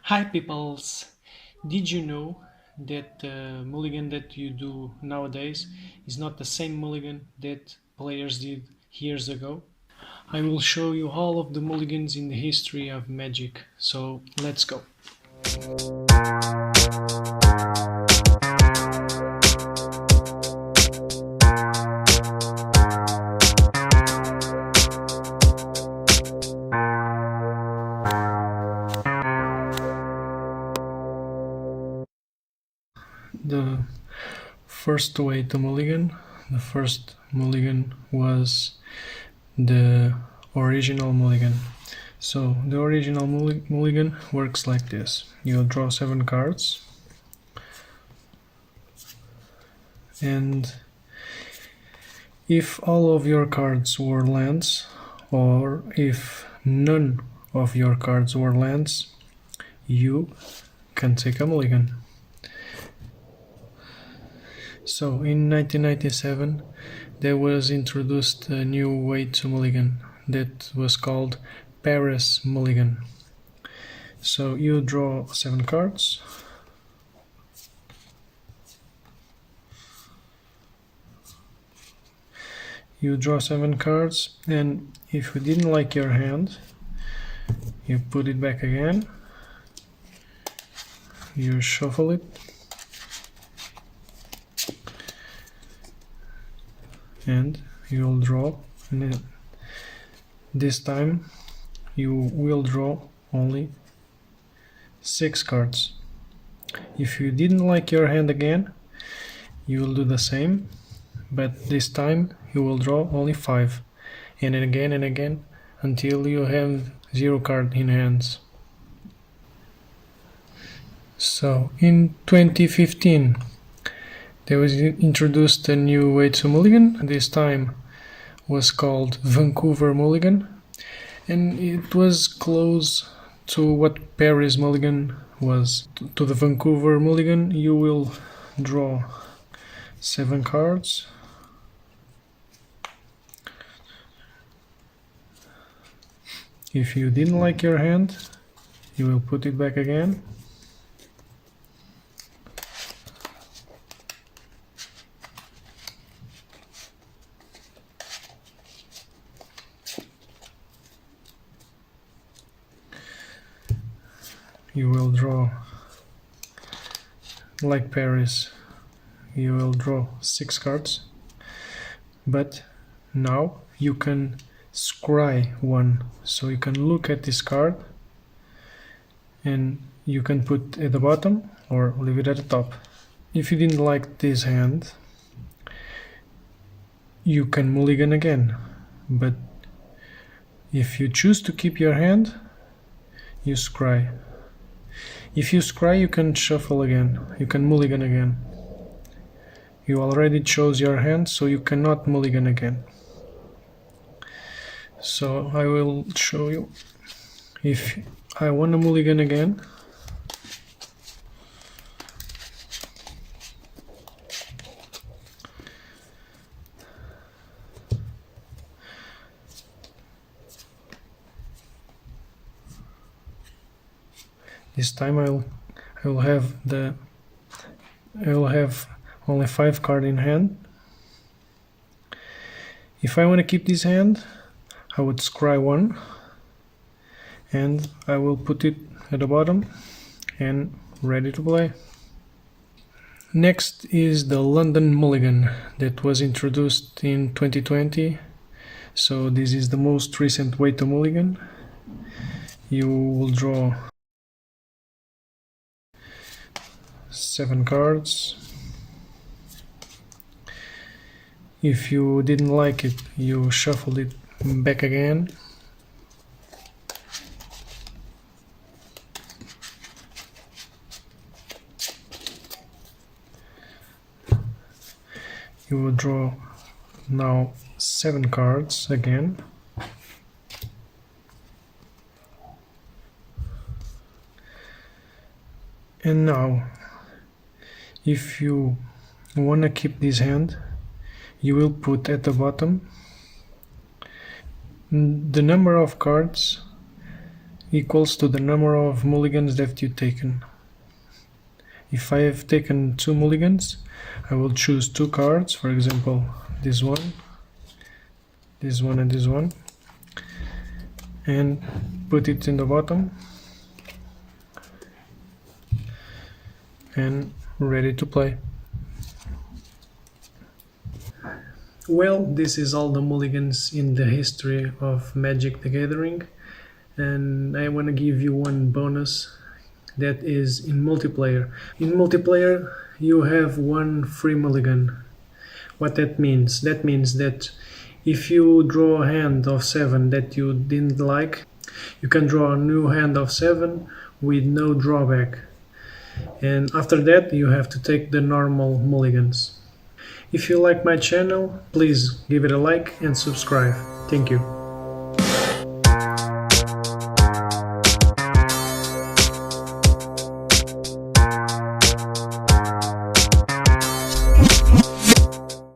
Hi peoples! Did you know that the mulligan that you do nowadays is not the same mulligan that players did years ago? I will show you all of the mulligans in the history of Magic, so let's go! The first way to mulligan, the first mulligan was the original mulligan. So the original mulligan works like this. You'll draw 7 cards and if all of your cards were lands, or if none of your cards were lands, you can take a mulligan. So in 1997 there was introduced a new way to mulligan that was called Paris Mulligan. So you draw 7 cards. You draw 7 cards, and if you didn't like your hand, you put it back again, you shuffle it, and you will draw, and this time you will draw only 6 cards. If you didn't like your hand again, you will do the same, but this time you will draw only 5, and again until you have 0 card in hands. So in 2015 there was introduced a new way to mulligan. This time was called Vancouver Mulligan, and it was close to what Paris Mulligan was. To the Vancouver Mulligan you will draw 7 cards. If you didn't like your hand, you will put it back again. You will draw, like Paris, you will draw 6 cards, but now you can scry one, so you can look at this card and you can put at the bottom or leave it at the top. If you didn't like this hand, you can mulligan again, but if you choose to keep your hand, you scry. If you scry, you can shuffle again, you can mulligan again. You already chose your hand, so you cannot mulligan again. So I will show you. If I want to mulligan again, this time I will have only 5 cards in hand. If I want to keep this hand, I would scry one and I will put it at the bottom and ready to play. Next is the London Mulligan that was introduced in 2020. So this is the most recent way to mulligan. You will draw 7 cards. If you didn't like it, you shuffle it back again. You will draw now 7 cards again. And now, if you want to keep this hand, you will put at the bottom the number of cards equals to the number of mulligans that you've taken. If I have taken 2 mulligans, I will choose 2 cards, for example this one, and this one, and put it in the bottom and ready to play. Well, this is all the mulligans in the history of Magic the Gathering, and I want to give you one bonus that is in multiplayer. In multiplayer you have one free mulligan. What that means? That means that if you draw a hand of 7 that you didn't like, you can draw a new hand of 7 with no drawback. And after that you have to take the normal mulligans. If you like my channel, please give it a like and subscribe. Thank you.